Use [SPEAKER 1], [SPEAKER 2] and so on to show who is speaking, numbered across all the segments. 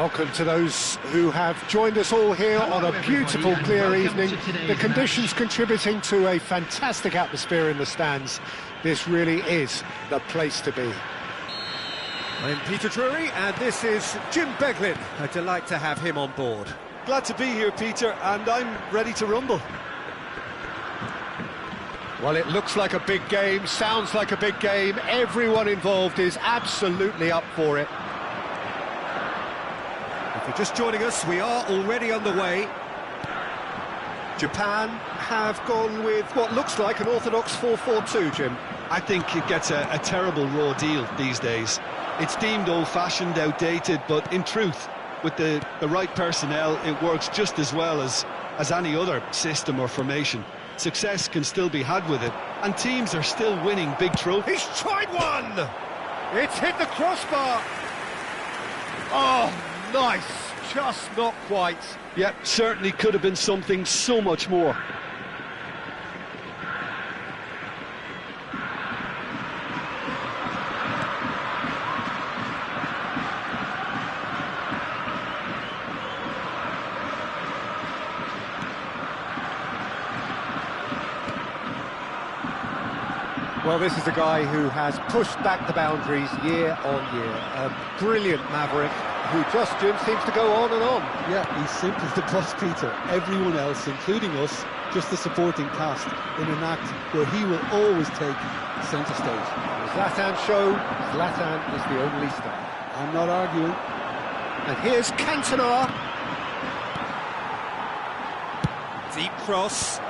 [SPEAKER 1] Welcome to those who have joined us all here on a beautiful, clear evening. The conditions contributing to a fantastic atmosphere in the stands. This really is the place to be. I'm Peter Drury, and this is Jim Beglin. A delight to have him on board.
[SPEAKER 2] Glad to be here, Peter, and I'm ready to rumble.
[SPEAKER 1] Well, it looks like a big game, sounds like a big game. Everyone involved is absolutely up for it. If you're just joining us, we are already underway. Japan have gone with what looks like an orthodox 4-4-2, Jim.
[SPEAKER 2] I think it gets a terrible raw deal these days. It's deemed old-fashioned, outdated, but in truth, with the right personnel, it works just as well as any other system or formation. Success can still be had with it, and teams are still winning big trophies.
[SPEAKER 1] He's tried one! It's hit the crossbar! Oh, nice! Just not quite.
[SPEAKER 2] Yep, certainly could have been something so much more.
[SPEAKER 1] Well, this is a guy who has pushed back the boundaries year on year. A brilliant maverick who just, Jim, seems to go on and on.
[SPEAKER 3] Yeah, he's simple as the bus, Peter. Everyone else, including us, just the supporting cast in an act where he will always take centre stage.
[SPEAKER 1] Zlatan show, Zlatan is the only star.
[SPEAKER 3] I'm not arguing.
[SPEAKER 1] And here's Cantona. Deep cross.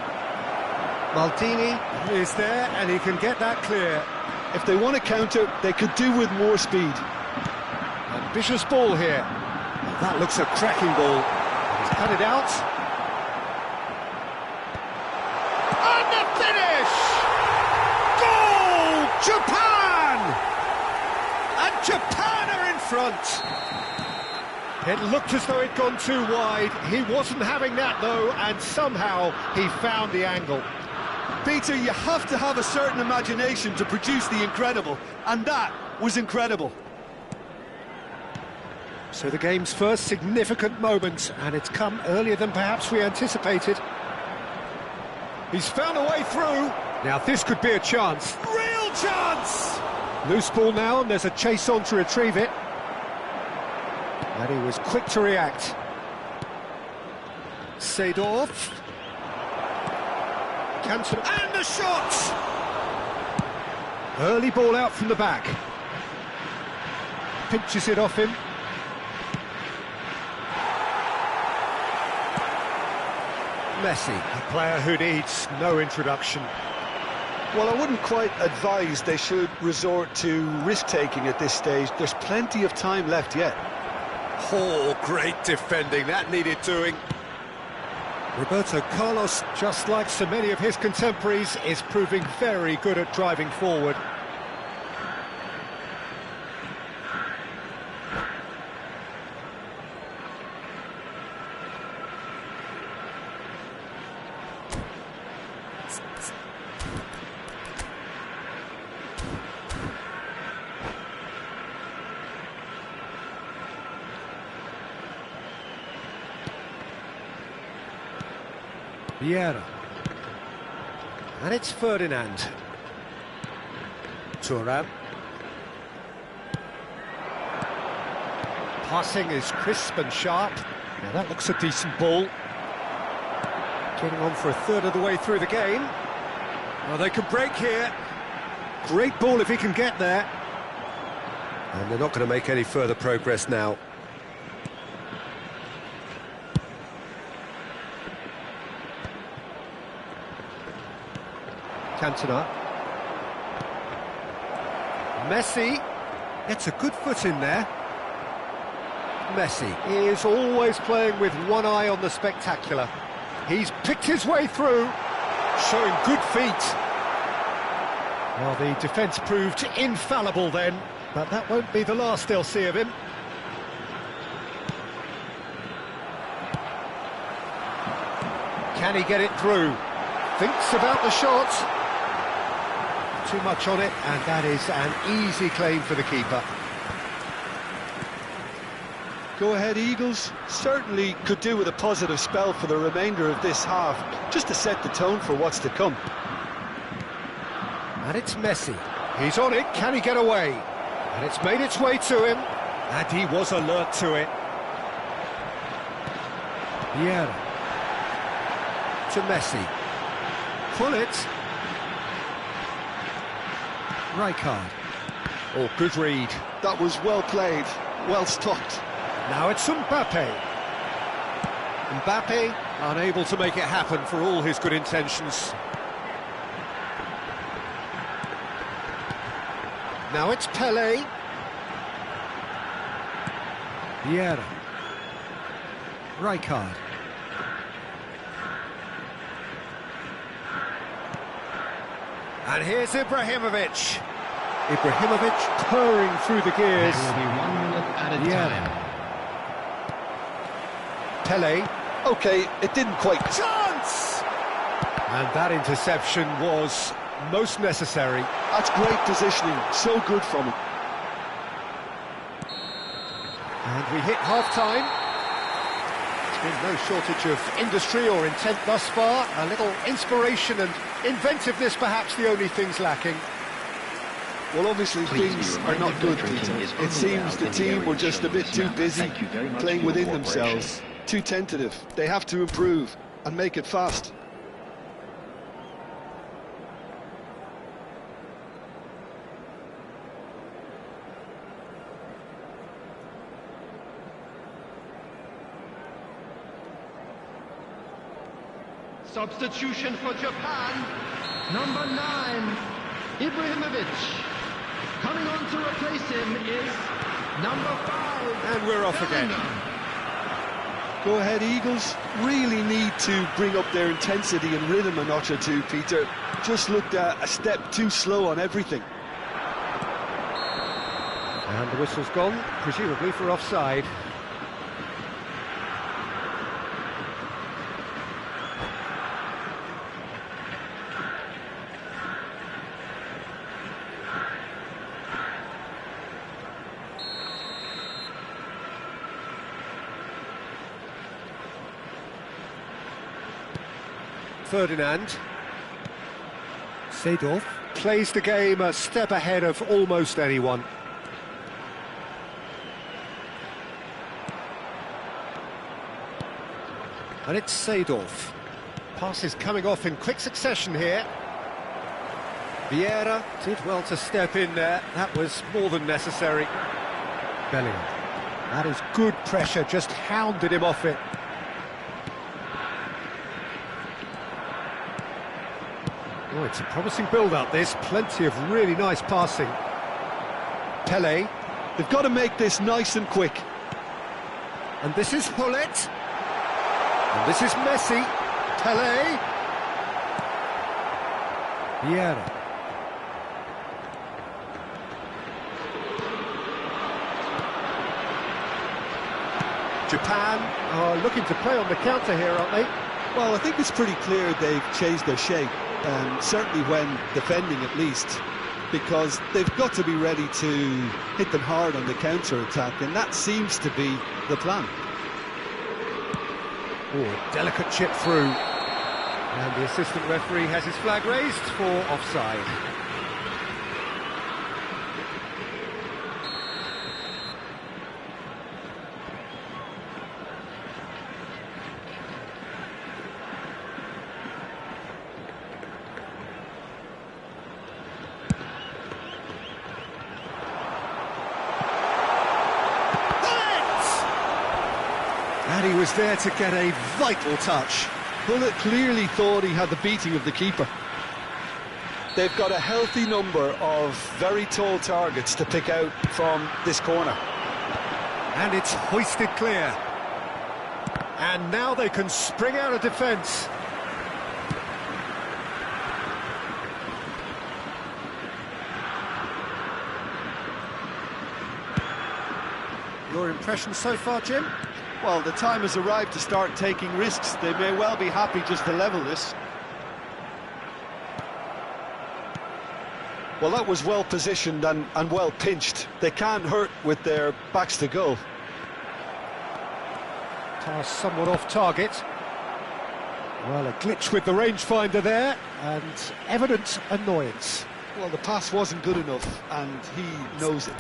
[SPEAKER 1] Maldini is there, and he can get that clear.
[SPEAKER 2] If they want to counter, they could do with more speed.
[SPEAKER 1] Ambitious ball here. That looks a cracking ball. He's cut it out. And the finish! Goal! Japan! And Japan are in front. It looked as though it'd gone too wide. He wasn't having that, though, and somehow he found the angle.
[SPEAKER 2] Peter, you have to have a certain imagination to produce the incredible, and that was incredible.
[SPEAKER 1] So the game's first significant moment, and it's come earlier than perhaps we anticipated. He's found a way through. Now this could be a chance. Real chance! Loose ball now, and there's a chase on to retrieve it. And he was quick to react. Seedorf. Cantona. And the shot! Early ball out from the back. Pinches it off him. Messi, a player who needs no introduction.
[SPEAKER 2] Well, I wouldn't quite advise they should resort to risk-taking at this stage. There's plenty of time left yet.
[SPEAKER 1] Oh, great defending, that needed doing. Roberto Carlos, just like so many of his contemporaries, is proving very good at driving forward. Vieira. And it's Ferdinand. Thuram. Passing is crisp and sharp. Now that looks a decent ball. Getting on for a third of the way through the game. Well, they can break here. Great ball if he can get there. And they're not going to make any further progress now. Cantona. Messi gets a good foot in there. Messi is always playing with one eye on the spectacular. He's picked his way through, showing good feet. Well, the defence proved infallible then, but that won't be the last they'll see of him. Can he get it through? Thinks about the shot. Too much on it, and that is an easy claim for the keeper.
[SPEAKER 2] Go ahead, Eagles. Certainly could do with a positive spell for the remainder of this half, just to set the tone for what's to come.
[SPEAKER 1] And it's Messi. He's on it, can he get away? And it's made its way to him, and he was alert to it. Vieira. To Messi. Pull it. Rijkaard. Oh, good read.
[SPEAKER 2] That was well played, well stopped.
[SPEAKER 1] Now it's Mbappe. Mbappe unable to make it happen for all his good intentions. Now it's Pelé. Vieira. Rijkaard. And here's Ibrahimovic. Ibrahimovic purring through the gears.
[SPEAKER 4] There will be 1 minute at a time.
[SPEAKER 1] Pelé.
[SPEAKER 2] Okay, it didn't quite...
[SPEAKER 1] Chance! And that interception was most necessary.
[SPEAKER 2] That's great positioning, so good from him.
[SPEAKER 1] And we hit half-time. There's been no shortage of industry or intent thus far. A little inspiration and inventiveness, perhaps the only things lacking.
[SPEAKER 2] Well, obviously things are not good, Peter. It seems the team were just a bit too busy playing within themselves, too tentative. They have to improve and make it fast.
[SPEAKER 4] Substitution for Japan, number 9, Ibrahimovic. Coming on to replace him is number 5.
[SPEAKER 1] And we're off again.
[SPEAKER 2] Go ahead, Eagles. Really need to bring up their intensity and rhythm a notch or two, Peter. Just looked a step too slow on everything.
[SPEAKER 1] And the whistle's gone, presumably for offside. Ferdinand. Seedorf plays the game a step ahead of almost anyone. And it's Seedorf. Passes coming off in quick succession here. Vieira did well to step in there. That was more than necessary. Bellingham. That is good pressure, just hounded him off it. Oh, it's a promising build-up, this. Plenty of really nice passing. Pelé.
[SPEAKER 2] They've got to make this nice and quick.
[SPEAKER 1] And this is Hullet. And this is Messi. Pelé. Vieira. Japan are looking to play on the counter here, aren't they?
[SPEAKER 2] Well, I think it's pretty clear they've changed their shape. Certainly when defending at least, because they've got to be ready to hit them hard on the counter-attack, and that seems to be the plan.
[SPEAKER 1] Oh, delicate chip through. And the assistant referee has his flag raised for offside. And he was there to get a vital touch.
[SPEAKER 2] Bullet clearly thought he had the beating of the keeper. They've got a healthy number of very tall targets to pick out from this corner.
[SPEAKER 1] And it's hoisted clear. And now they can spring out of defence. Your impression so far, Jim?
[SPEAKER 2] Well, the time has arrived to start taking risks. They may well be happy just to level this. Well, that was well positioned and well pinched. They can't hurt with their backs to goal.
[SPEAKER 1] Pass somewhat off target. Well, a glitch with the rangefinder there, and evident annoyance.
[SPEAKER 2] Well, the pass wasn't good enough, and he knows it.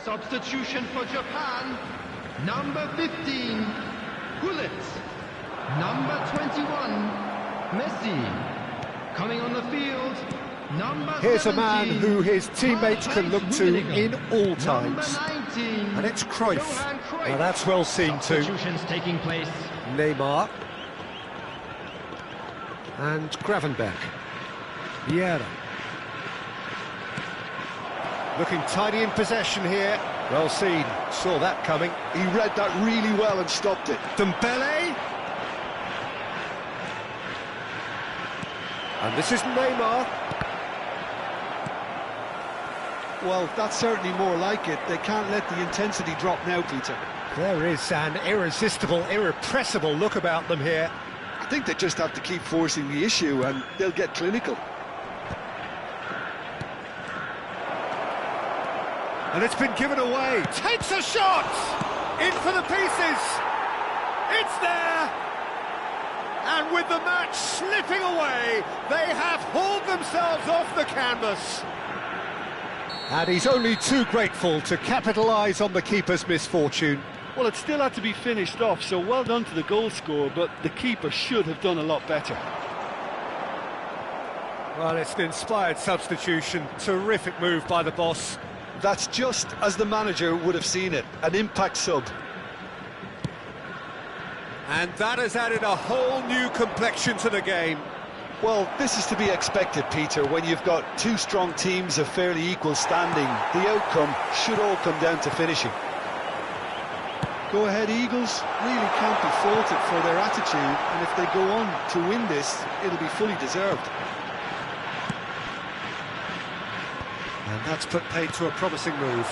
[SPEAKER 4] Substitution for Japan, number 15, Gullit. Number 21, Messi. Coming on the field, number
[SPEAKER 1] Here's
[SPEAKER 4] 17,
[SPEAKER 1] a man who his teammates can look to in all times.
[SPEAKER 4] Number 19,
[SPEAKER 1] And it's Cruyff.
[SPEAKER 4] Johan Cruyff.
[SPEAKER 1] Now that's well seen too.
[SPEAKER 4] Substitutions taking place.
[SPEAKER 1] Neymar. And Gravenberch. Vieira. Looking tidy in possession here. Well seen. Saw that coming.
[SPEAKER 2] He read that really well and stopped it.
[SPEAKER 1] Dembele. And this is Neymar.
[SPEAKER 2] Well, that's certainly more like it. They can't let the intensity drop now, Peter.
[SPEAKER 1] There is an irresistible, irrepressible look about them here.
[SPEAKER 2] I think they just have to keep forcing the issue and they'll get clinical.
[SPEAKER 1] And it's been given away. Takes a shot! In for the pieces! It's there! And with the match slipping away, they have hauled themselves off the canvas. And he's only too grateful to capitalise on the keeper's misfortune.
[SPEAKER 2] Well, it still had to be finished off, so well done to the goal scorer, but the keeper should have done a lot better.
[SPEAKER 1] Well, it's an inspired substitution. Terrific move by the boss.
[SPEAKER 2] That's just as the manager would have seen it, an impact sub.
[SPEAKER 1] And that has added a whole new complexion to the game.
[SPEAKER 2] Well, this is to be expected, Peter, when you've got two strong teams of fairly equal standing. The outcome should all come down to finishing. Go ahead, Eagles. Really can't be faulted for their attitude, and if they go on to win this, it'll be fully deserved.
[SPEAKER 1] And that's put paid to a promising move.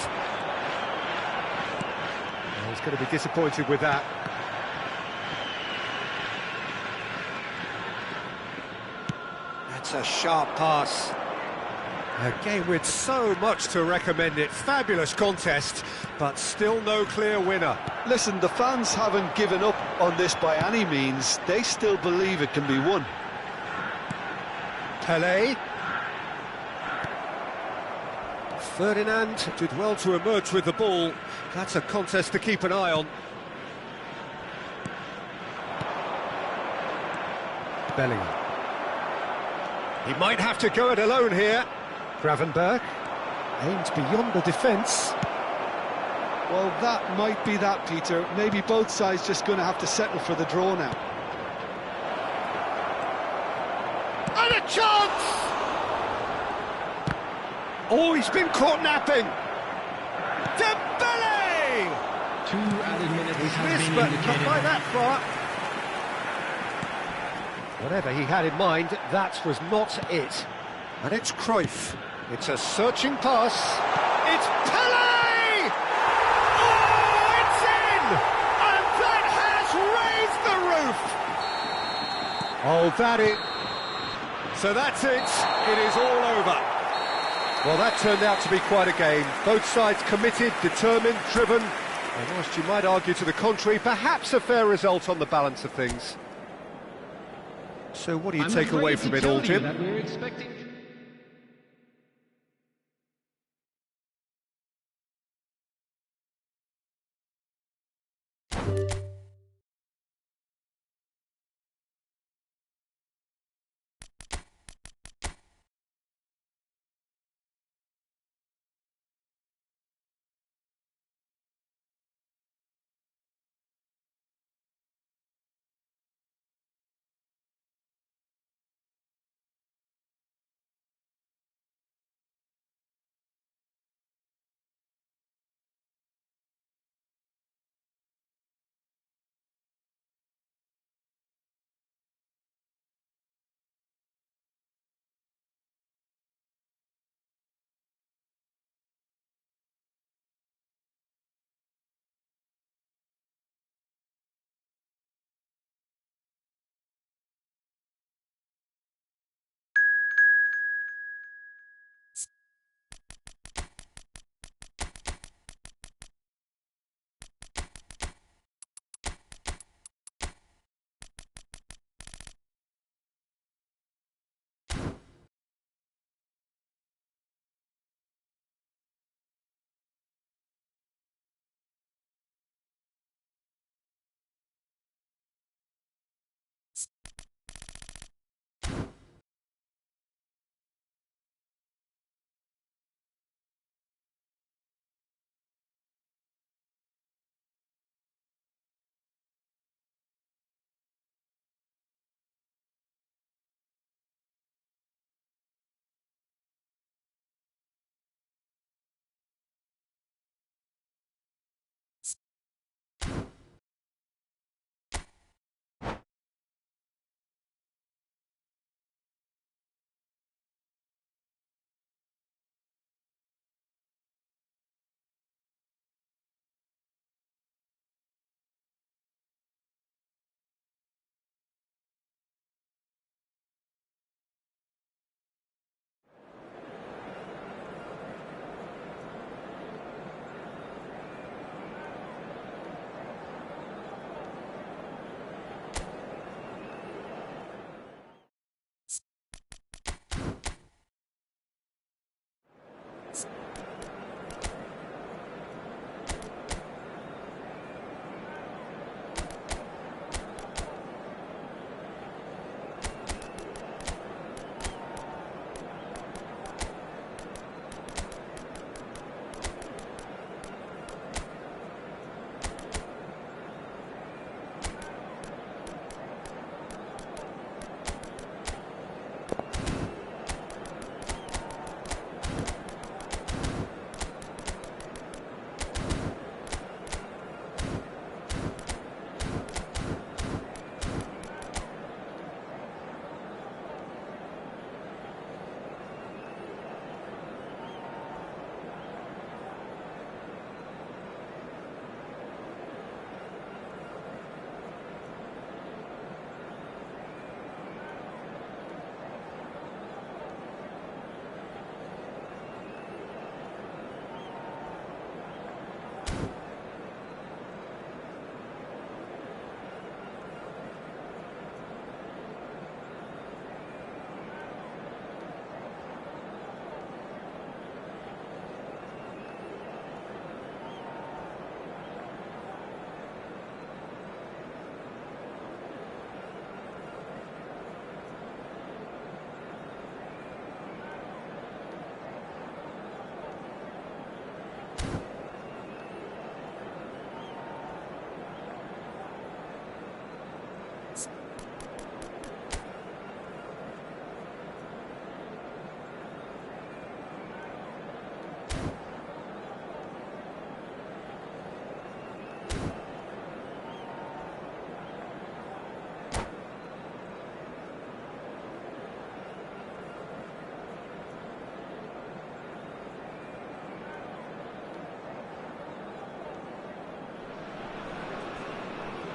[SPEAKER 1] Well, he's going to be disappointed with that. That's a sharp pass. A game with so much to recommend it. Fabulous contest, but still no clear winner.
[SPEAKER 2] Listen, the fans haven't given up on this by any means. They still believe it can be won.
[SPEAKER 1] Pelé. Ferdinand did well to emerge with the ball. That's a contest to keep an eye on. Bellingham. He might have to go it alone here. Gravenberch aims beyond the defence.
[SPEAKER 2] Well, that might be that, Peter. Maybe both sides just going to have to settle for the draw now.
[SPEAKER 1] And a chance! Oh, he's been caught napping. Dembele!
[SPEAKER 4] 2 added minutes has
[SPEAKER 1] Missed,
[SPEAKER 4] been
[SPEAKER 1] but
[SPEAKER 4] indicated.
[SPEAKER 1] not by that far. Whatever he had in mind, that was not it. And it's Cruyff. It's a searching pass. It's Pelé! Oh, it's in! And that has raised the roof! Oh, that it. So that's it. It is all over. Well, that turned out to be quite a game. Both sides committed, determined, driven. And whilst you might argue to the contrary, perhaps a fair result on the balance of things. So what do you take away from it all, Jim?
[SPEAKER 4] That we're expecting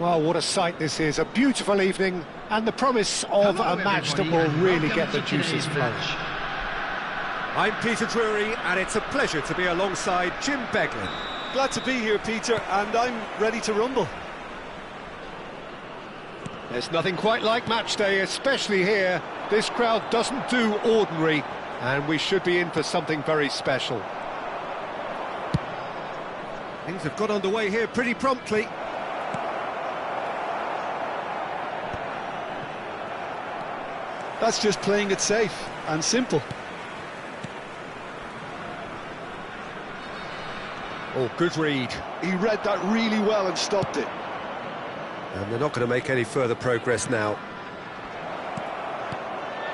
[SPEAKER 1] Well, what a sight this is. A beautiful evening and the promise of
[SPEAKER 4] Hello,
[SPEAKER 1] a match that
[SPEAKER 4] everybody,
[SPEAKER 1] will
[SPEAKER 4] and
[SPEAKER 1] really
[SPEAKER 4] welcome
[SPEAKER 1] get the
[SPEAKER 4] to
[SPEAKER 1] juices
[SPEAKER 4] today's
[SPEAKER 1] flowing.
[SPEAKER 4] match.
[SPEAKER 1] I'm Peter Drury, and it's a pleasure to be alongside Jim Beglin.
[SPEAKER 2] Glad to be here, Peter, and I'm ready to rumble.
[SPEAKER 1] There's nothing quite like match day, especially here. This crowd doesn't do ordinary, and we should be in for something very special. Things have got underway here pretty promptly.
[SPEAKER 2] That's just playing it safe and simple.
[SPEAKER 1] Oh, good read.
[SPEAKER 2] He read that really well and stopped it.
[SPEAKER 1] And they're not going to make any further progress now.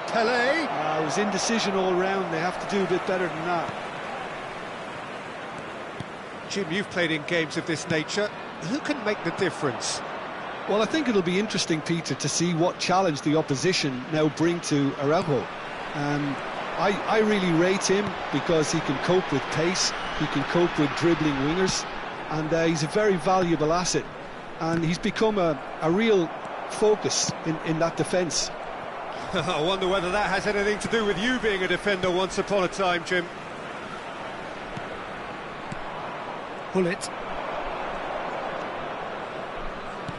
[SPEAKER 1] Pele.
[SPEAKER 2] It was indecision all round. They have to do a bit better than that.
[SPEAKER 1] Jim, you've played in games of this nature. Who can make the difference?
[SPEAKER 2] Well, I think it'll be interesting, Peter, to see what challenge the opposition now bring to Araujo. I really rate him because he can cope with pace, he can cope with dribbling wingers, and he's a very valuable asset. And he's become a real focus in that defence.
[SPEAKER 1] I wonder whether that has anything to do with you being a defender once upon a time, Jim. Pull it.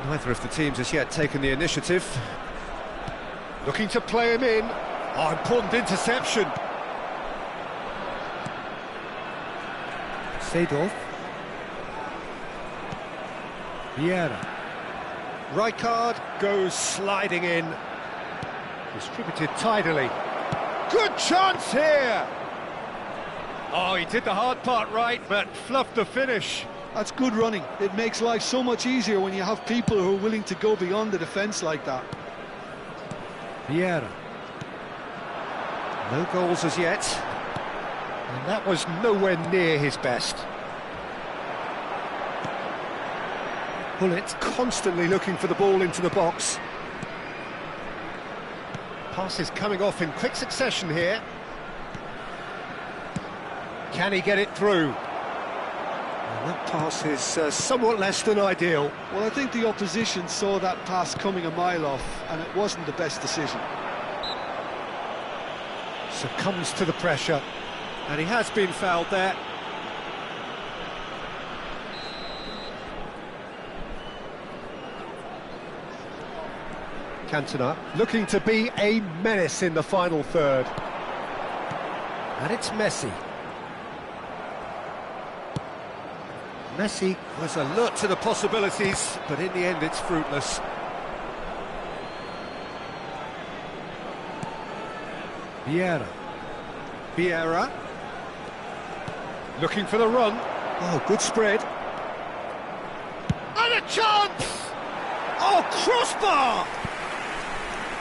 [SPEAKER 1] Neither of the teams has yet taken the initiative. Looking to play him in. Oh, important interception. Seedorf. Vieira. Rijkaard goes sliding in. Distributed tidily. Good chance here! Oh, he did the hard part right, but fluffed the finish.
[SPEAKER 2] That's good running. It makes life so much easier when you have people who are willing to go beyond the defence like that.
[SPEAKER 1] Vieira. No goals as yet. And that was nowhere near his best. Bullet constantly looking for the ball into the box. Passes coming off in quick succession here. Can he get it through? And that pass is somewhat less than ideal.
[SPEAKER 2] Well, I think the opposition saw that pass coming a mile off, and it wasn't the best decision.
[SPEAKER 1] Succumbs to the pressure. And he has been fouled there. Cantona looking to be a menace in the final third. And it's Messi. Messi was alert to the possibilities, but in the end it's fruitless. Vieira. Looking for the run. Oh, good spread. And a chance! Oh, crossbar!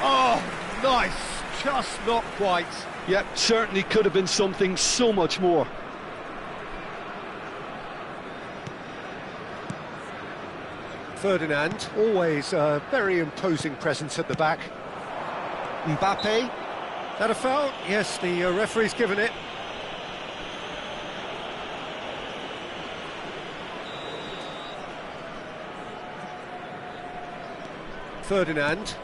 [SPEAKER 1] Oh, nice. Just not quite.
[SPEAKER 2] Yep, certainly could have been something so much more.
[SPEAKER 1] Ferdinand, always a very imposing presence at the back. Mbappe. That a foul? Yes, the referee's given it. Ferdinand.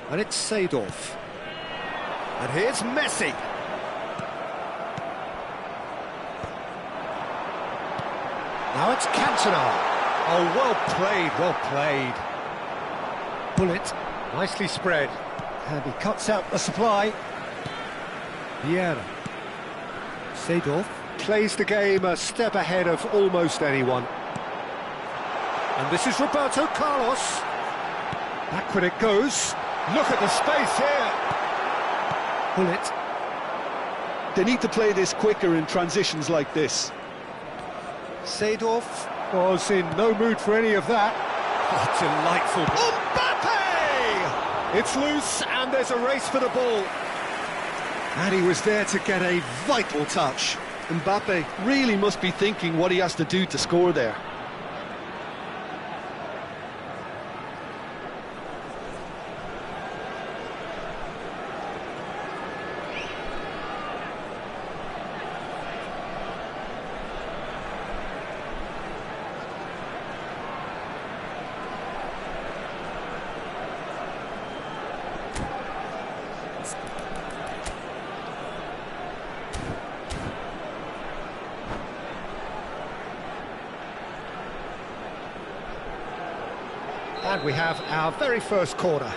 [SPEAKER 1] And it's Seedorf. And here's Messi. Now it's Cantona. Oh, well played, well played. Bullet, nicely spread. And he cuts out the supply. Vieira. Seedorf plays the game a step ahead of almost anyone. And this is Roberto Carlos. Backward it goes. Look at the space here. Bullet.
[SPEAKER 2] They need to play this quicker in transitions like this.
[SPEAKER 1] Seedorf was in no mood for any of that. Oh, delightful. Mbappe! It's loose and there's a race for the ball. And he was there to get a vital touch.
[SPEAKER 2] Mbappe really must be thinking what he has to do to score there.
[SPEAKER 1] And we have our very first corner.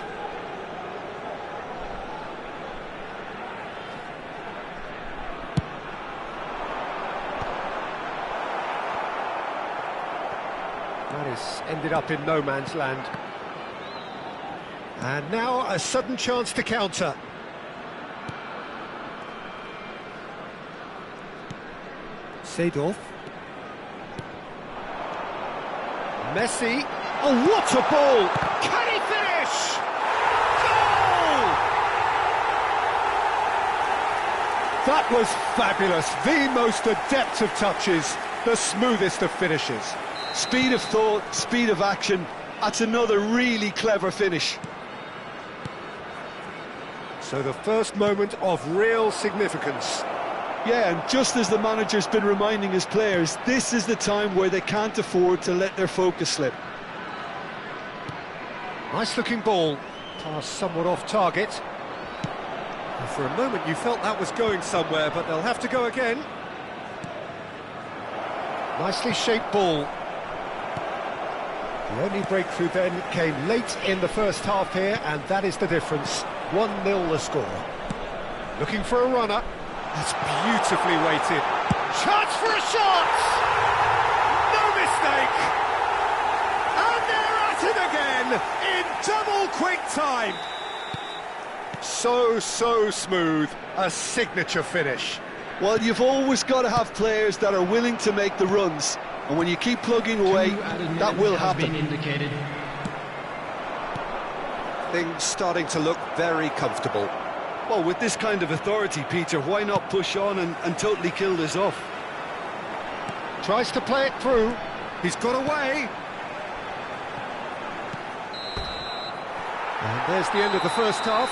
[SPEAKER 1] That has ended up in no man's land. And now a sudden chance to counter. Seedorf. Messi. Oh, what a ball! Can he finish? Goal! That was fabulous. The most adept of touches, the smoothest of finishes.
[SPEAKER 2] Speed of thought, speed of action. That's another really clever finish.
[SPEAKER 1] So the first moment of real significance.
[SPEAKER 2] Yeah, and just as the manager's been reminding his players, this is the time where they can't afford to let their focus slip.
[SPEAKER 1] Nice looking ball, passed somewhat off target. And for a moment you felt that was going somewhere, but they'll have to go again. Nicely shaped ball. The only breakthrough then came late in the first half here, and that is the difference. 1-0 the score. Looking for a runner. That's beautifully weighted. Chance for a shot! No mistake! And they're at it again in double quick time. So smooth. A signature finish.
[SPEAKER 2] Well, you've always got to have players that are willing to make the runs. And when you keep plugging away, that will happen.
[SPEAKER 1] Things starting to look very comfortable.
[SPEAKER 2] Well, with this kind of authority, Peter, why not push on and totally kill this off?
[SPEAKER 1] Tries to play it through. He's got away. And there's the end of the first half.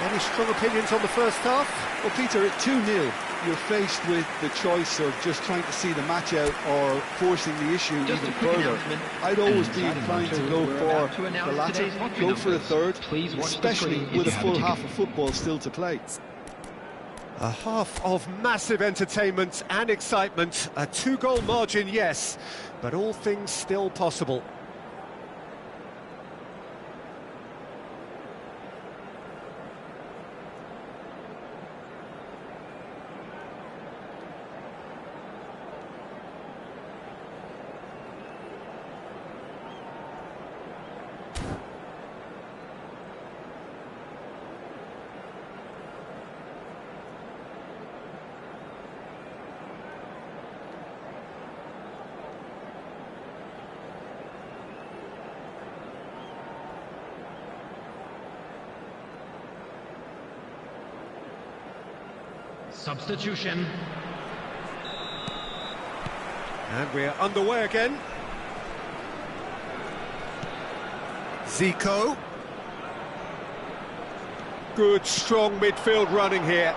[SPEAKER 1] Any strong opinions on the first half?
[SPEAKER 2] Well, Peter, at 2-0, you're faced with the choice of just trying to see the match out or forcing the issue even further. I'd always be inclined to go for the latter, go for a third, especially with a full half of football still to play.
[SPEAKER 1] A half of massive entertainment and excitement. A 2-goal margin, yes, but all things still possible.
[SPEAKER 4] Substitution.
[SPEAKER 1] And we're underway again. Zico. Good, strong midfield running here.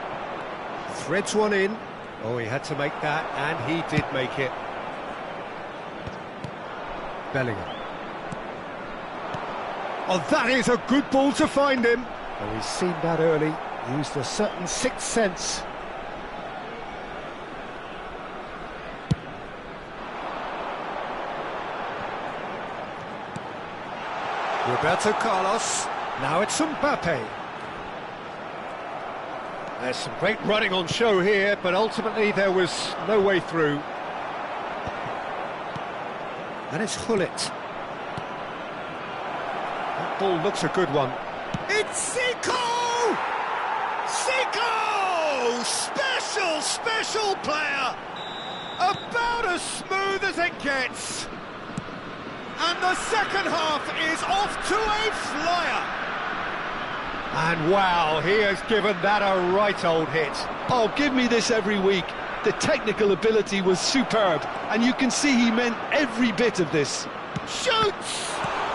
[SPEAKER 1] Threads one in. Oh, he had to make that, and he did make it. Bellingham. Oh, that is a good ball to find him. Oh, he's seen that early. Used a certain sixth sense. Roberto Carlos. Now it's Mbappe. There's some great running on show here, but ultimately there was no way through. And it's Hullet. That ball looks a good one. It's Zico! Zico! Special player! About as smooth as it gets. And the second half is off to a flyer. And wow, he has given that a right old hit.
[SPEAKER 2] Oh, give me this every week. The technical ability was superb, and you can see he meant every bit of this.
[SPEAKER 1] Shoots!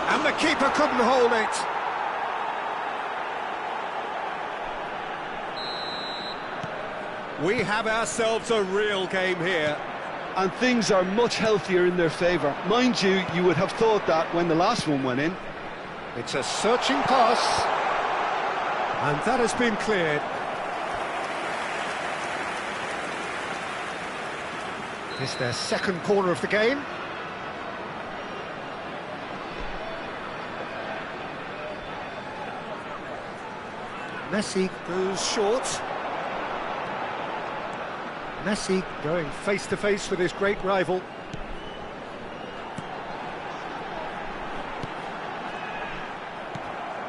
[SPEAKER 1] And the keeper couldn't hold it. We have ourselves a real game here.
[SPEAKER 2] And things are much healthier in their favour. Mind you, you would have thought that when the last one went in.
[SPEAKER 1] It's a searching pass. And that has been cleared. It's their second corner of the game. Messi goes short. Messi going face-to-face with his great rival.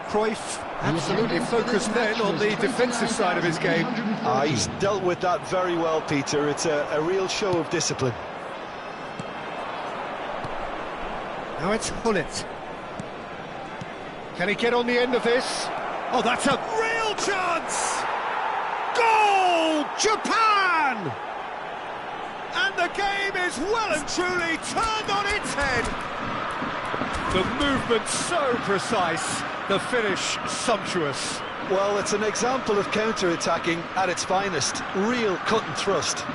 [SPEAKER 1] Cruyff absolutely focused then on the defensive side of his game.
[SPEAKER 2] He's dealt with that very well, Peter. It's a real show of discipline.
[SPEAKER 1] Now it's Hullet. Can he get on the end of this? Oh, that's a real chance! Goal! Japan! And the game is well and truly turned on its head. The movement so precise, the finish sumptuous.
[SPEAKER 2] Well, it's an example of counter-attacking at its finest. Real cut and thrust.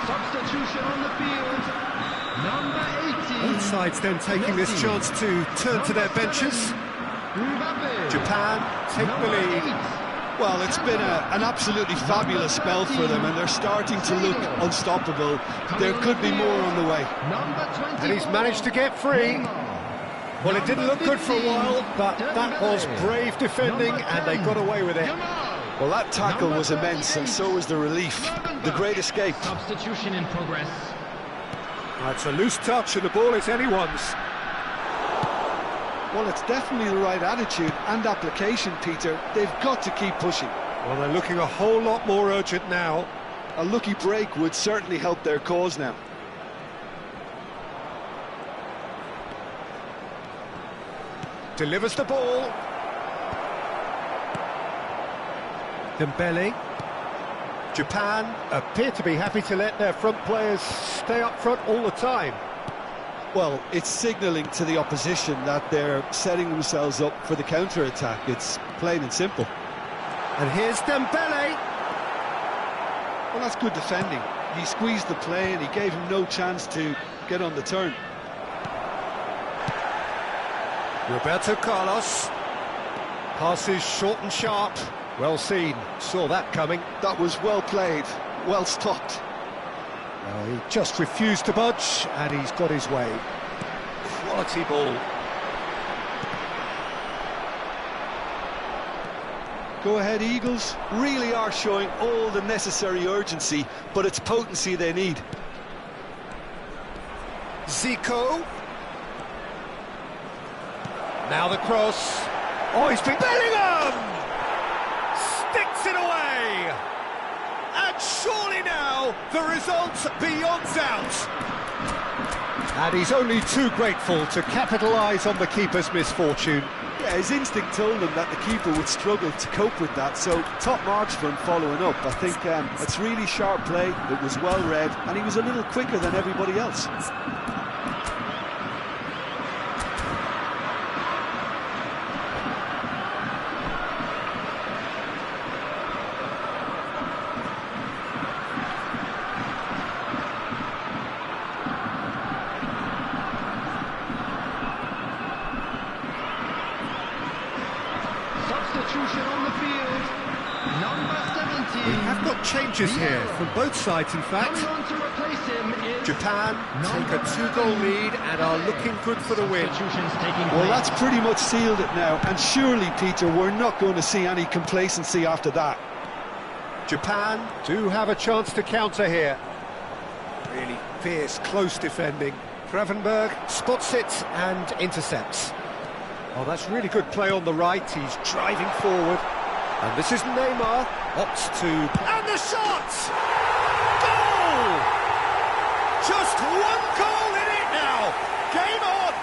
[SPEAKER 4] Substitution on the field. Number 18.
[SPEAKER 1] Both sides then taking this chance to turn to their benches. Japan take the lead.
[SPEAKER 2] Well, it's been an absolutely fabulous spell for them, and they're starting to look unstoppable. There could be more on the way.
[SPEAKER 1] And he's managed to get free. Well, it didn't look good for a while, but that was brave defending, and they got away with it.
[SPEAKER 2] Well, that tackle was immense, and so was the relief. The great escape.
[SPEAKER 4] Substitution in progress.
[SPEAKER 1] It's a loose touch, and the ball is anyone's.
[SPEAKER 2] Well, it's definitely the right attitude and application, Peter. They've got to keep pushing.
[SPEAKER 1] Well, they're looking a whole lot more urgent now.
[SPEAKER 2] A lucky break would certainly help their cause now.
[SPEAKER 1] Delivers the ball. Dembele. Japan appear to be happy to let their front players stay up front all the time.
[SPEAKER 2] Well, it's signalling to the opposition that they're setting themselves up for the counter-attack. It's plain and simple.
[SPEAKER 1] And here's Dembele.
[SPEAKER 2] Well, that's good defending. He squeezed the play and he gave him no chance to get on the turn.
[SPEAKER 1] Roberto Carlos. Passes short and sharp. Well seen. Saw that coming.
[SPEAKER 2] That was well played, well stopped.
[SPEAKER 1] He just refused to budge, and he's got his way. Quality ball.
[SPEAKER 2] Go ahead, Eagles. Really are showing all the necessary urgency, but it's potency they need.
[SPEAKER 1] Zico. Now the cross. Oh, he's been... Bellingham! Sticks it away! And surely now, the result's beyond doubt. And he's only too grateful to capitalise on the keeper's misfortune.
[SPEAKER 2] Yeah, his instinct told him that the keeper would struggle to cope with that, so top marks for him following up. I think it's really sharp play, it was well read, and he was a little quicker than everybody else.
[SPEAKER 4] Substitution on the field. Number 17.
[SPEAKER 1] We have got changes here from both sides, in fact.
[SPEAKER 4] Coming on to replace him is
[SPEAKER 1] Japan take a 2-goal lead and are looking good for the win.
[SPEAKER 4] Substitutions taking
[SPEAKER 2] Well,
[SPEAKER 4] place.
[SPEAKER 2] that's pretty much sealed it now, and surely, Peter, we're not going to see any complacency after that.
[SPEAKER 1] Japan do have a chance to counter here. Really fierce, close defending. Gravenberg spots it and intercepts. Oh, that's really good play on the right. He's driving forward. And this is Neymar. Opts to... And the shot! Goal! Just one goal in it now. Game on!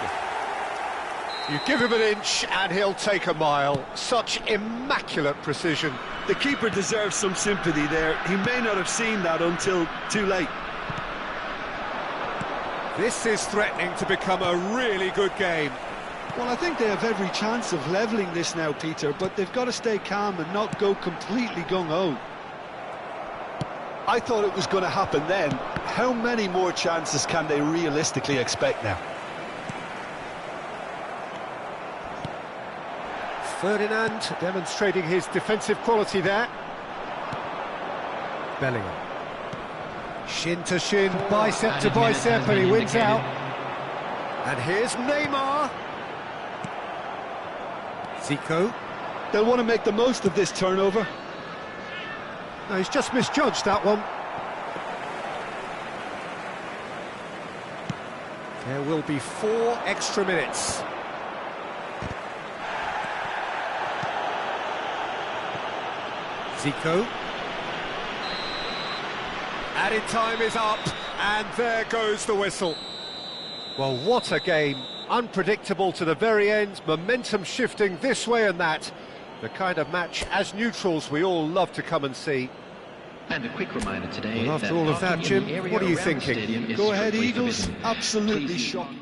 [SPEAKER 1] You give him an inch and he'll take a mile. Such immaculate precision.
[SPEAKER 2] The keeper deserves some sympathy there. He may not have seen that until too late.
[SPEAKER 1] This is threatening to become a really good game.
[SPEAKER 2] Well, I think they have every chance of levelling this now, Peter, but they've got to stay calm and not go completely gung-ho. I thought it was going to happen then. How many more chances can they realistically expect now?
[SPEAKER 1] Ferdinand demonstrating his defensive quality there. Bellingham. Shin to shin, bicep to bicep, and he wins out. And here's Neymar. Zico.
[SPEAKER 2] They'll want to make the most of this turnover.
[SPEAKER 1] No, he's just misjudged that one. There will be 4 extra minutes. Zico. Added time is up, and there goes the whistle. Well, what a game. Unpredictable to the very end, momentum shifting this way and that. The kind of match, as neutrals, we all love to come and see.
[SPEAKER 5] And a quick reminder today.
[SPEAKER 1] Well, after all of that, Jim, what are you thinking?
[SPEAKER 2] Go ahead, Eagles. Absolutely shocking.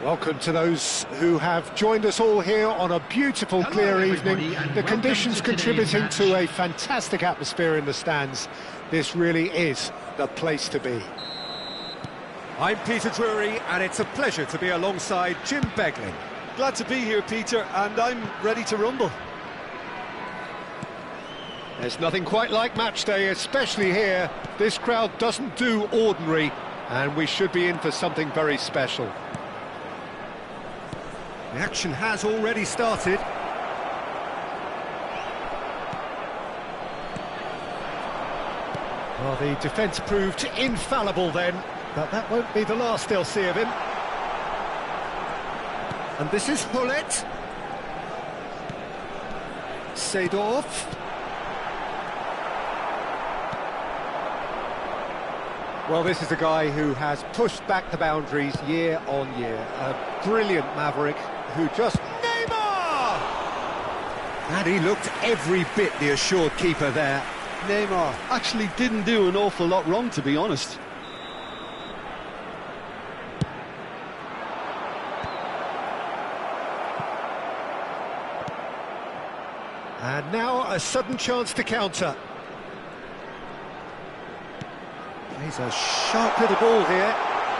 [SPEAKER 1] Welcome to those who have joined us all here on a beautiful, clear evening. The conditions contributing to a fantastic atmosphere in the stands. This really is the place to be. I'm Peter Drury, and it's a pleasure to be alongside Jim Beglin.
[SPEAKER 2] Glad to be here, Peter, and I'm ready to rumble.
[SPEAKER 1] There's nothing quite like match day, especially here. This crowd doesn't do ordinary, and we should be in for something very special. The action has already started. Well, the defence proved infallible then, but that won't be the last they'll see of him. And this is Hullet. Seedorf. Well, this is a guy who has pushed back the boundaries year on year. A brilliant maverick who just... Neymar! And he looked every bit the assured keeper there.
[SPEAKER 2] Neymar actually didn't do an awful lot wrong, to be honest.
[SPEAKER 1] And now a sudden chance to counter. He's a sharp little ball here.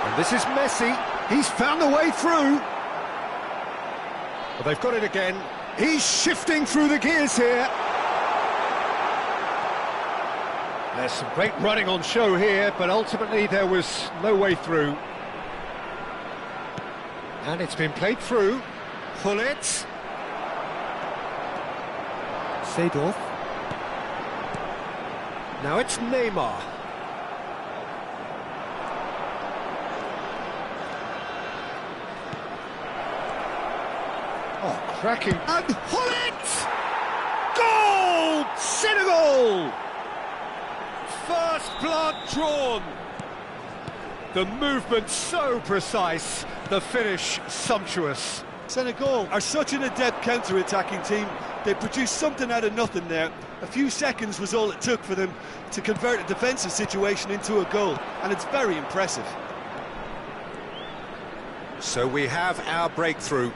[SPEAKER 1] And this is Messi. He's found a way through. Well, they've got it again. He's shifting through the gears here. There's some great running on show here, but ultimately there was no way through. And it's been played through. Hullet. Seedorf. Now it's Neymar. Oh, cracking. And Hullet! Goal! Senegal! First blood drawn. The movement so precise, the finish sumptuous.
[SPEAKER 2] Senegal are such an adept counter-attacking team. They produced something out of nothing there. A few seconds was all it took for them to convert a defensive situation into a goal, and it's very impressive.
[SPEAKER 1] So we have our breakthrough.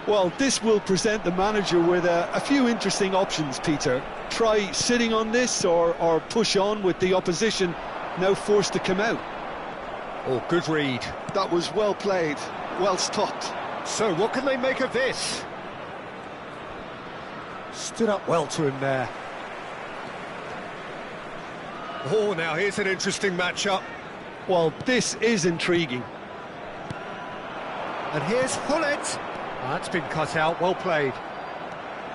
[SPEAKER 2] Well, this will present the manager with a few interesting options, Peter. Try sitting on this or push on with the opposition now forced to come out.
[SPEAKER 1] Oh, good read.
[SPEAKER 2] That was well played, well stopped.
[SPEAKER 1] So what can they make of this? Stood up well to him there. Oh, now here's an interesting matchup.
[SPEAKER 2] Well, this is intriguing.
[SPEAKER 1] And here's Hullet. That's been cut out, well played.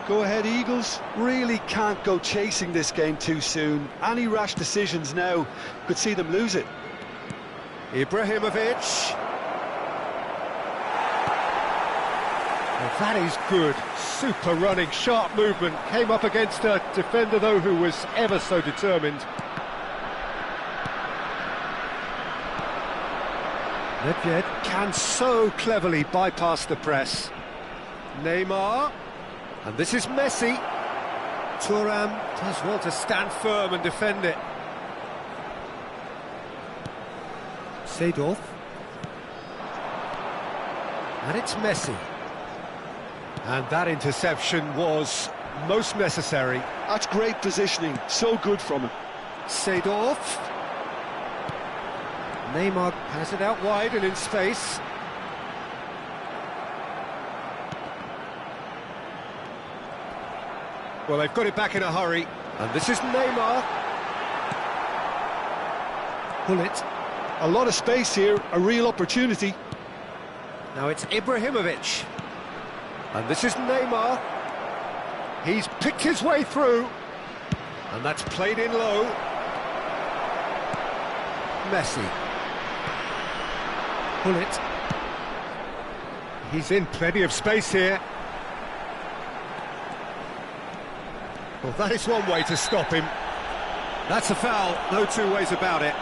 [SPEAKER 2] Go ahead, Eagles. Really can't go chasing this game too soon. Any rash decisions now could see them lose it.
[SPEAKER 1] Ibrahimovic. Well, that is good. Super running, sharp movement. Came up against a defender, though, who was ever so determined. Nedved can so cleverly bypass the press. Neymar. And this is Messi. Thuram does well to stand firm and defend it. Seedorf. And it's Messi. And that interception was most necessary.
[SPEAKER 2] That's great positioning, so good from him.
[SPEAKER 1] Seedorf. Neymar has it out wide and in space. Well, they've got it back in a hurry. And this is Neymar. Hullet.
[SPEAKER 2] A lot of space here, a real opportunity.
[SPEAKER 1] Now it's Ibrahimovic. And this is Neymar. He's picked his way through. And that's played in low. Messi. Hullet. He's in plenty of space here. Well, that is one way to stop him. That's a foul, no two ways about it.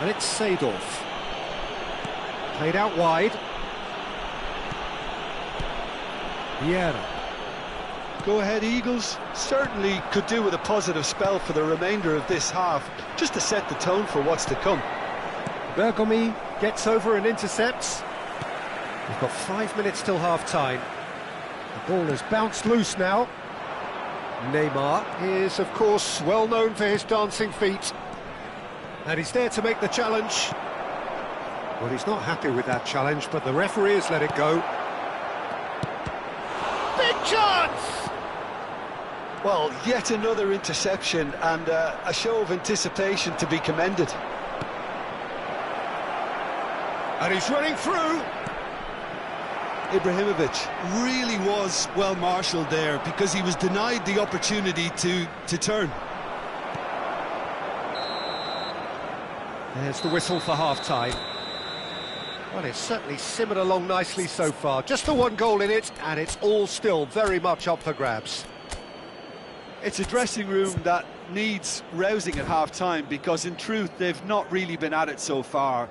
[SPEAKER 1] And it's Seedorf. Played out wide. Vieira.
[SPEAKER 2] Go ahead, Eagles. Certainly could do with a positive spell for the remainder of this half, just to set the tone for what's to come.
[SPEAKER 1] Bergomi. Gets over and intercepts. We've got 5 minutes till half-time. The ball has bounced loose now. Neymar is, of course, well known for his dancing feet. And he's there to make the challenge. Well, he's not happy with that challenge, but the referee has let it go. Big chance!
[SPEAKER 2] Well, yet another interception and a show of anticipation to be commended.
[SPEAKER 1] And he's running through.
[SPEAKER 2] Ibrahimovic
[SPEAKER 6] Really was well marshalled there because he was denied the opportunity to turn.
[SPEAKER 1] There's the whistle for half-time. Well, it's certainly simmered along nicely so far. Just the one goal in it, and it's all still very much up for grabs.
[SPEAKER 2] It's a dressing room that needs rousing at half-time because, in truth, they've not really been at it so far.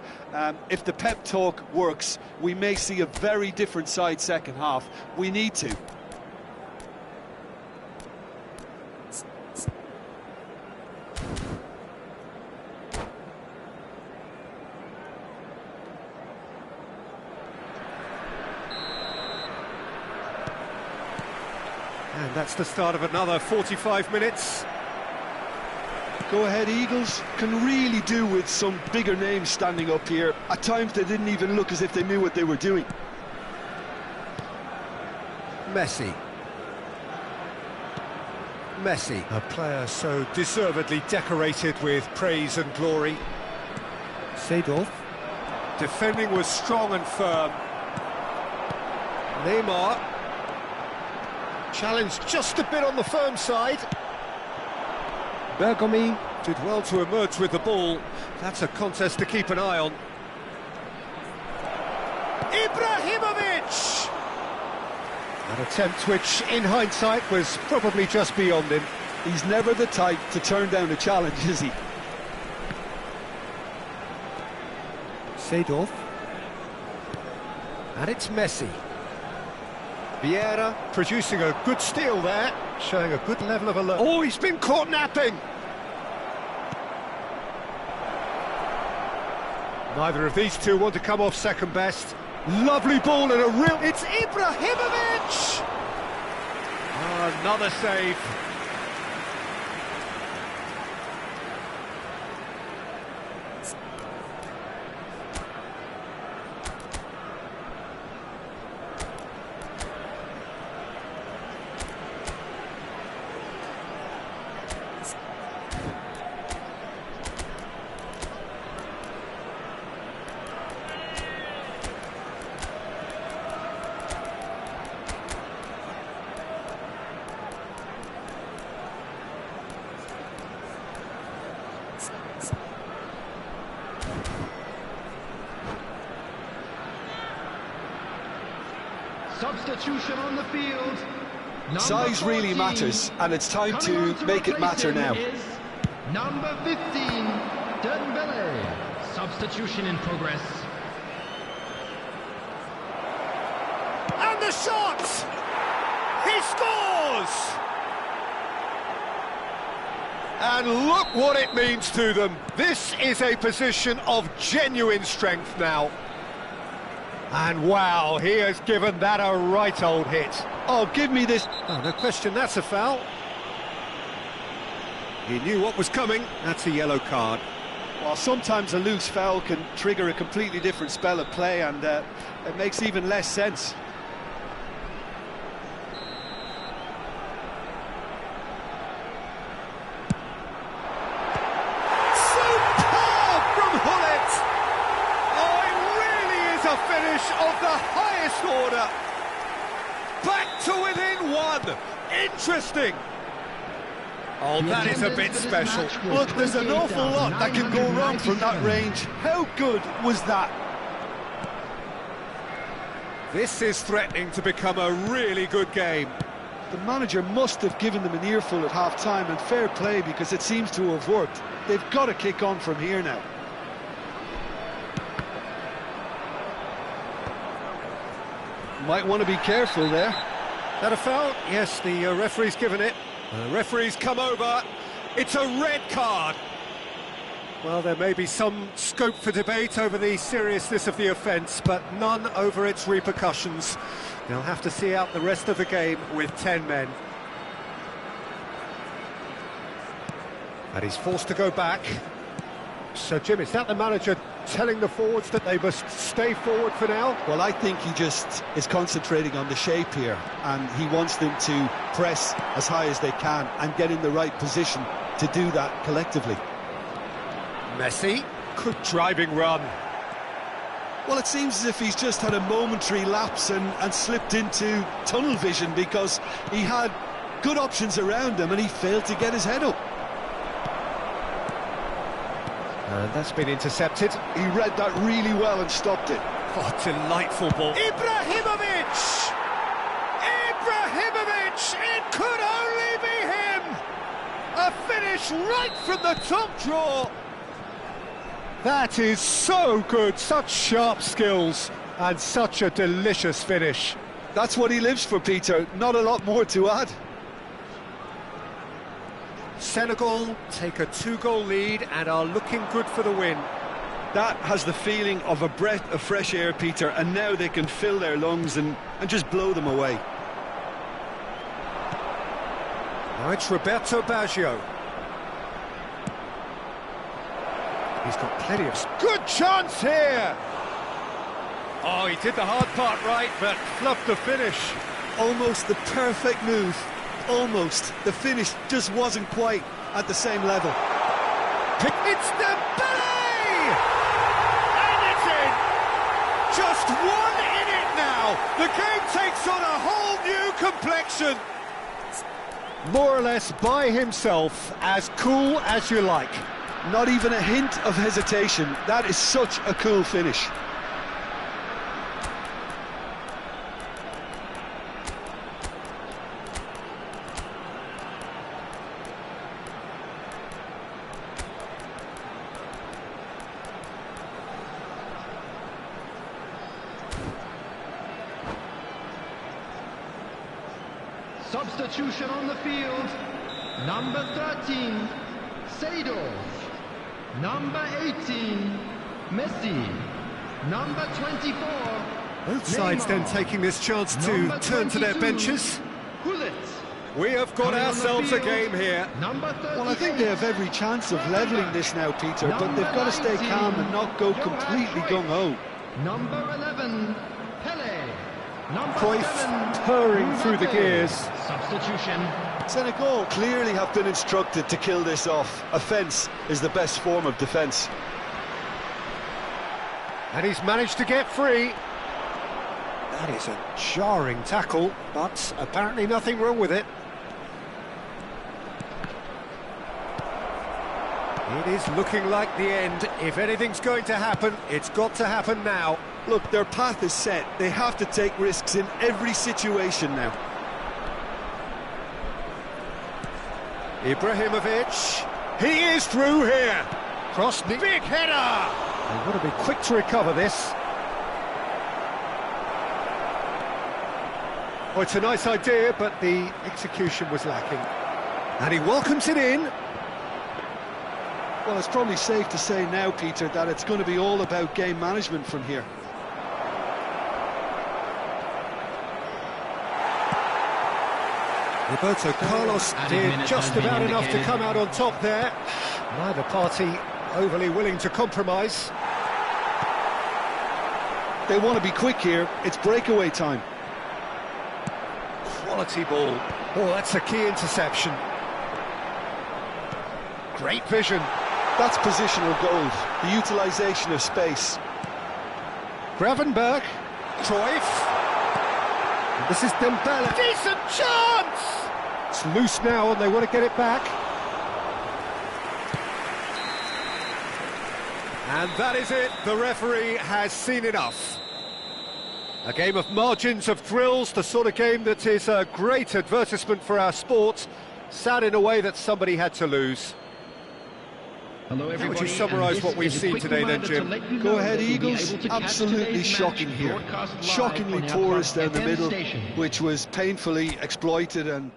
[SPEAKER 2] If the pep talk works, we may see a very different side second half. We need to.
[SPEAKER 1] And that's the start of another 45 minutes.
[SPEAKER 2] Go ahead, Eagles can really do with some bigger names standing up here. At times they didn't even look as if they knew what they were doing.
[SPEAKER 1] Messi. A player so deservedly decorated with praise and glory.
[SPEAKER 3] Seedorf.
[SPEAKER 1] Defending was strong and firm. Neymar. Challenged just a bit on the firm side.
[SPEAKER 3] Bergomi.
[SPEAKER 1] Did well to emerge with the ball. That's a contest to keep an eye on. Ibrahimovic! An attempt which, in hindsight, was probably just beyond him.
[SPEAKER 2] He's never the type to turn down a challenge, is he?
[SPEAKER 3] Seedorf.
[SPEAKER 1] And it's Messi. Vieira producing a good steal there, showing a good level of alert. Oh, he's been caught napping! Neither of these two want to come off second best. Lovely ball and a real... It's Ibrahimovic! Oh, another save.
[SPEAKER 4] Substitution on the field.
[SPEAKER 2] Size really matters, and it's time to make it matter now.
[SPEAKER 4] Number 15, Dembele. Substitution in progress.
[SPEAKER 1] And the shot! He scores! And look what it means to them. This is a position of genuine strength now. And wow, he has given that a right old hit.
[SPEAKER 2] Oh, give me this.
[SPEAKER 1] Oh, no question, that's a foul. He knew what was coming. That's a yellow card.
[SPEAKER 2] Well, sometimes a loose foul can trigger a completely different spell of play, and it makes even less sense.
[SPEAKER 1] Finish of the highest order. Back to within one. Interesting. Oh, that is a bit special.
[SPEAKER 2] Look, there's an awful lot that can go wrong from that range. How good was that?
[SPEAKER 1] This is threatening to become a really good game.
[SPEAKER 2] The manager must have given them an earful at half-time, and fair play because it seems to have worked. They've got to kick on from here now. Might want to be careful there.
[SPEAKER 1] That a foul? Yes, the referee's given it. The referee's come over. It's a red card. Well, there may be some scope for debate over the seriousness of the offence, but none over its repercussions. They'll have to see out the rest of the game with 10 men. And he's forced to go back. So, Jim, is that the manager telling the forwards that they must stay forward for now?
[SPEAKER 3] Well, I think he just is concentrating on the shape here, and he wants them to press as high as they can and get in the right position to do that collectively.
[SPEAKER 1] Messi, good driving run.
[SPEAKER 6] Well, it seems as if he's just had a momentary lapse and slipped into tunnel vision, because he had good options around him and he failed to get his head up.
[SPEAKER 1] And that's been intercepted.
[SPEAKER 6] He read that really well and stopped it.
[SPEAKER 1] Oh, delightful ball. Ibrahimovic! Ibrahimovic! It could only be him! A finish right from the top draw. That is so good, such sharp skills, and such a delicious finish.
[SPEAKER 6] That's what he lives for, Peter. Not a lot more to add.
[SPEAKER 1] Senegal take a 2-goal lead and are looking good for the win.
[SPEAKER 2] That has the feeling of a breath of fresh air, Peter, and now they can fill their lungs and just blow them away.
[SPEAKER 1] Now it's Roberto Baggio. He's got plenty of... Good chance here! Oh, he did the hard part right, but flubbed the finish.
[SPEAKER 6] Almost the perfect move. Almost. The finish just wasn't quite at the same level.
[SPEAKER 1] It's Dembele! And it's in! Just one in it now! The game takes on a whole new complexion! More or less by himself, as cool as you like.
[SPEAKER 6] Not even a hint of hesitation. That is such a cool finish.
[SPEAKER 4] Substitution on the field. Number 13, Seydorf. Number 18, Messi. Number 24,
[SPEAKER 1] Both sides then taking this chance to turn to their benches.
[SPEAKER 4] Gullit.
[SPEAKER 1] We have got ourselves a game here.
[SPEAKER 4] Number 38,
[SPEAKER 3] Well, I think they have every chance of levelling this now, Peter, but they've got to stay calm and not go completely gung-ho.
[SPEAKER 4] Number 11, Pele. Number
[SPEAKER 1] Cruyff
[SPEAKER 4] 7,
[SPEAKER 1] purring through the
[SPEAKER 4] Mbappe.
[SPEAKER 1] gears.
[SPEAKER 4] Substitution.
[SPEAKER 6] Senegal clearly have been instructed to kill this off. Offence is the best form of defence.
[SPEAKER 1] And he's managed to get free. That is a jarring tackle, but apparently nothing wrong with it. It is looking like the end. If anything's going to happen, it's got to happen now.
[SPEAKER 6] Look, their path is set. They have to take risks in every situation now.
[SPEAKER 1] Ibrahimovic, he is through here. Cross, big header. They've got to be quick to recover this. Oh, it's a nice idea, but the execution was lacking. And he welcomes it in.
[SPEAKER 3] Well, it's probably safe to say now, Peter, that it's going to be all about game management from here.
[SPEAKER 1] Roberto Carlos did just about enough to come out on top there. Neither party overly willing to compromise.
[SPEAKER 3] They want to be quick here. It's breakaway time.
[SPEAKER 1] Quality ball. Oh, that's a key interception. Great vision.
[SPEAKER 3] That's positional gold, the utilisation of space.
[SPEAKER 1] Gravenberg. Cruyff. This is Dembele. Decent chance! It's loose now and they want to get it back. And that is it. The referee has seen enough. A game of margins, of thrills, the sort of game that is a great advertisement for our sport. Sad in a way that somebody had to lose.
[SPEAKER 5] Hello, everybody.
[SPEAKER 1] How would you summarise what we've seen today then, Jim?
[SPEAKER 3] Go ahead, Eagles. Absolutely shocking here. Shockingly porous down the middle, which was painfully exploited and